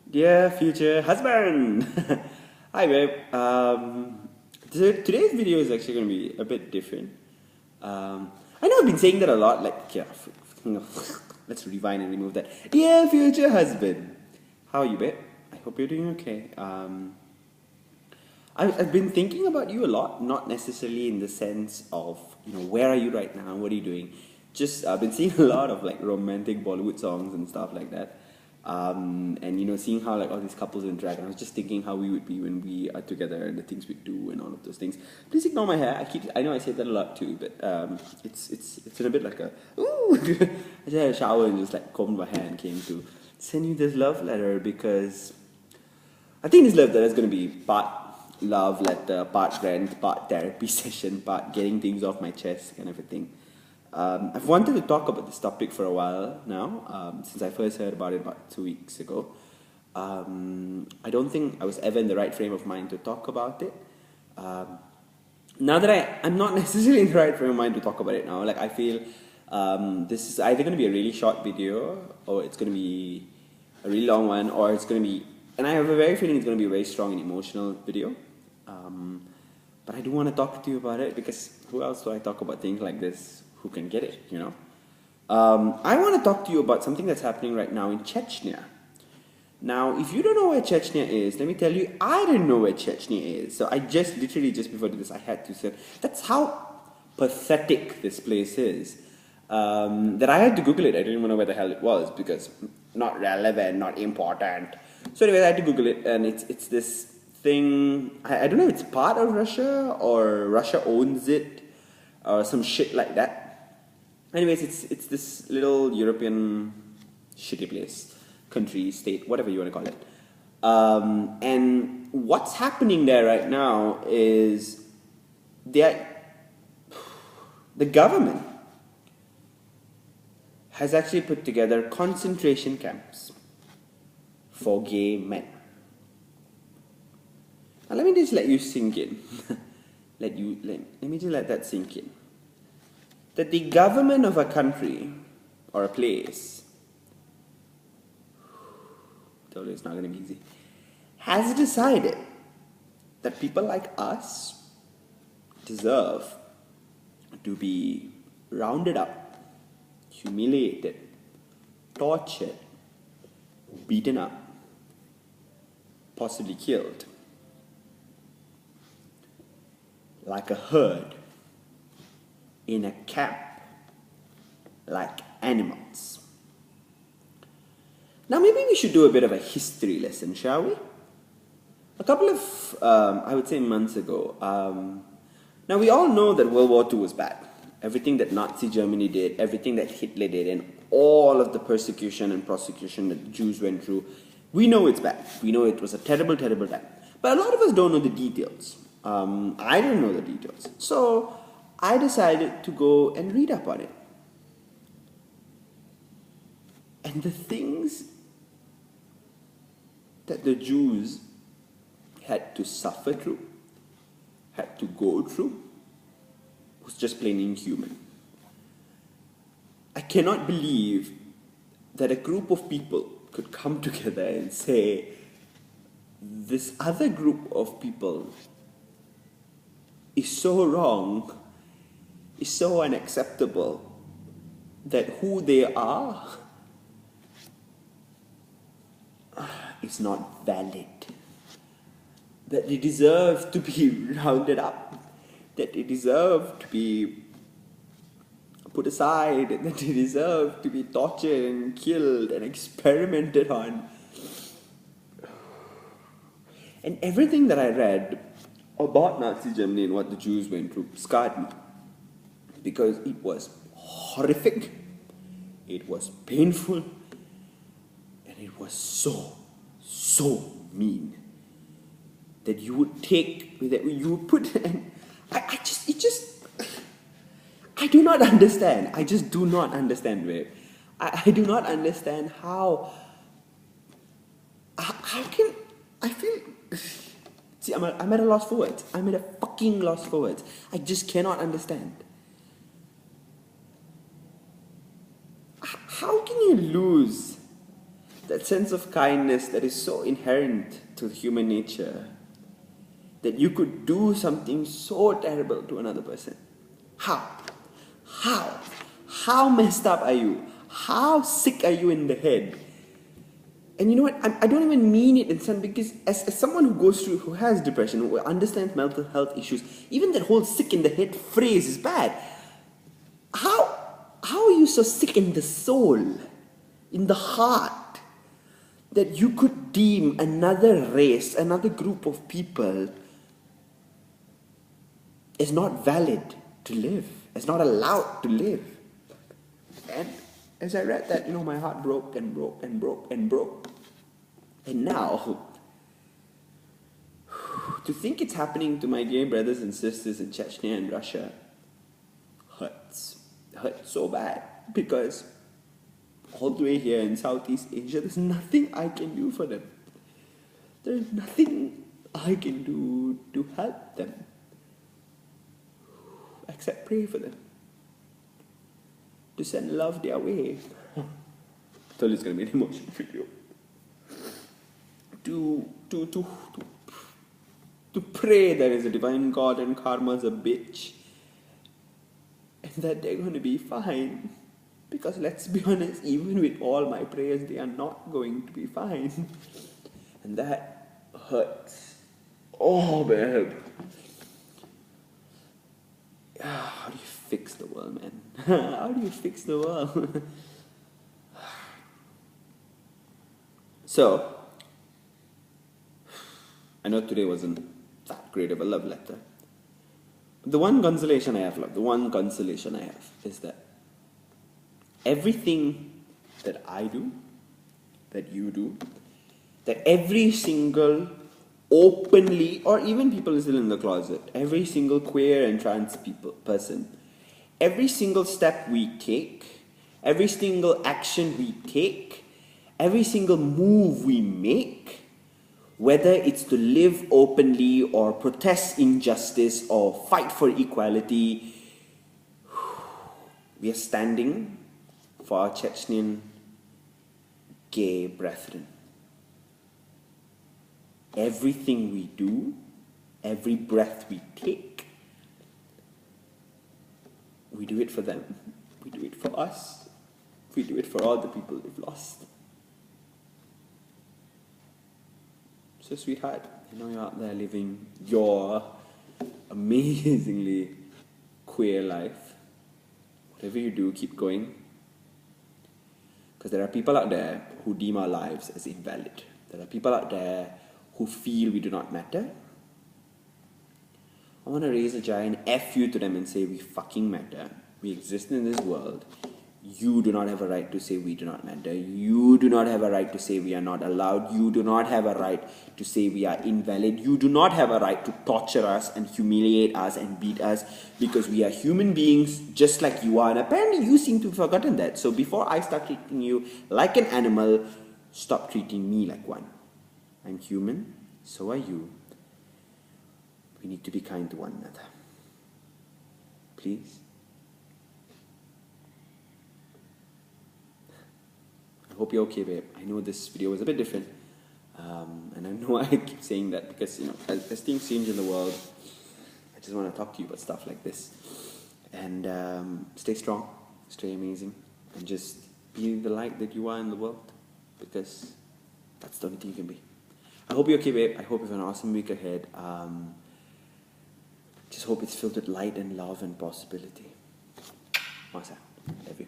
Dear future husband! Hi, babe. Today's video is actually going to be a bit different. I know I've been saying that a lot, like, yeah, let's rewind and remove that. Dear future husband! How are you, babe? I hope you're doing okay. I've been thinking about you a lot, not necessarily in the sense of, where are you right now, what are you doing? Just, I've been seeing a lot of like romantic Bollywood songs and stuff like that. And seeing how like all these couples interact. And I was just thinking how we would be when we are together and the things we do and all of those things. Please ignore my hair. I know I say that a lot too, but it's in a bit like a ooh. I just had a shower and just like combed my hair and came to send you this love letter because I think this love letter is going to be part love letter, part rant, part therapy session, part getting things off my chest, kind of a thing. I've wanted to talk about this topic for a while now, since I first heard about it about 2 weeks ago. I don't think I was ever in the right frame of mind to talk about it. Now that I'm not necessarily in the right frame of mind to talk about it now, like I feel this is either going to be a really short video or it's going to be a really long one, or it's going to be, and I have a very feeling it's going to be a very strong and emotional video. But I do want to talk to you about it because who else do I talk about things like this who can get it? I want to talk to you about something that's happening right now in Chechnya. Now, if you don't know where Chechnya is, let me tell you, I didn't know where Chechnya is. So I just literally just before this, I had to say that's how pathetic this place is. That I had to Google it. I didn't even know where the hell it was because not relevant, not important. So anyway, I had to Google it, and it's this thing. I don't know if it's part of Russia or Russia owns it or some shit like that. Anyways, it's this little European shitty place, country, state, whatever you want to call it. And what's happening there right now is the government has actually put together concentration camps for gay men. Now let me just let you sink in. let me just let that sink in. That the government of a country or a place, totally it's not going to be easy, has decided that people like us deserve to be rounded up, humiliated, tortured, beaten up, possibly killed, like a herd, in a camp, like animals. Now maybe we should do a bit of a history lesson, shall we? A couple of, I would say months ago, now we all know that World War II was bad. Everything that Nazi Germany did, everything that Hitler did, and all of the persecution and prosecution that the Jews went through, we know it's bad. We know it was a terrible, terrible time. But a lot of us don't know the details. I don't know the details. So I decided to go and read up on it. And the things that the Jews had to suffer through, had to go through, was just plain inhuman. I cannot believe that a group of people could come together and say, this other group of people is so wrong, is so unacceptable, that who they are is not valid. That they deserve to be rounded up, that they deserve to be put aside, that they deserve to be tortured and killed and experimented on. And everything that I read about Nazi Germany and what the Jews went through scarred me. Because it was horrific, it was painful, and it was so mean. That you would take, that you would put, and I do not understand. I just do not understand, babe. I do not understand how can, I feel, see, I'm at a loss for words. I'm at a fucking loss for words. I just cannot understand. How can you lose That sense of kindness that is so inherent to human nature, that you could do something so terrible to another person. How? How? How messed up are you? How sick are you in the head? And you know what? I don't even mean it in some, because as someone who goes through, who has depression, who understands mental health issues, even that whole sick in the head phrase is bad. How are you so sick in the soul, in the heart, that you could deem another race, another group of people is not valid to live, is not allowed to live? And as I read that, my heart broke and broke and broke and broke. And now, to think it's happening to my dear brothers and sisters in Chechnya and Russia hurts. It hurts so bad, because all the way here in Southeast Asia, there's nothing I can do for them. There's nothing I can do to help them, except pray for them, to send love their way. I told you it's going to be an emotional video. To pray there is a divine God and karma's a bitch, and that they're going to be fine. Because let's be honest, even with all my prayers, they are not going to be fine. And that hurts. Oh, babe. How do you fix the world, man? How do you fix the world? So, I know today wasn't that great of a love letter. The one consolation I have, is that everything that I do, that you do, that every single openly, or even people still in the closet, every single queer and trans person, every single step we take, every single action we take, every single move we make, whether it's to live openly or protest injustice or fight for equality, we are standing for our Chechnyan gay brethren. Everything we do, every breath we take, we do it for them. We do it for us. We do it for all the people we've lost. So, sweetheart, I know you're out there living your amazingly queer life. Whatever you do, keep going. Because there are people out there who deem our lives as invalid. There are people out there who feel we do not matter. I want to raise a giant F you to them and say we fucking matter. We exist in this world. You do not have a right to say we do not matter. You do not have a right to say we are not allowed. You do not have a right to say we are invalid. You do not have a right to torture us and humiliate us and beat us, because we are human beings just like you are. And apparently you seem to have forgotten that. So before I start treating you like an animal, stop treating me like one. I'm human, so are you. We need to be kind to one another. Please. I hope you're okay, babe. I know this video was a bit different. And I know I keep saying that because, as things change in the world, I just want to talk to you about stuff like this. And stay strong, stay amazing, and just be the light that you are in the world, because that's the only thing you can be. I hope you're okay, babe. I hope you have an awesome week ahead. Just hope it's filled with light and love and possibility. Masa, love you.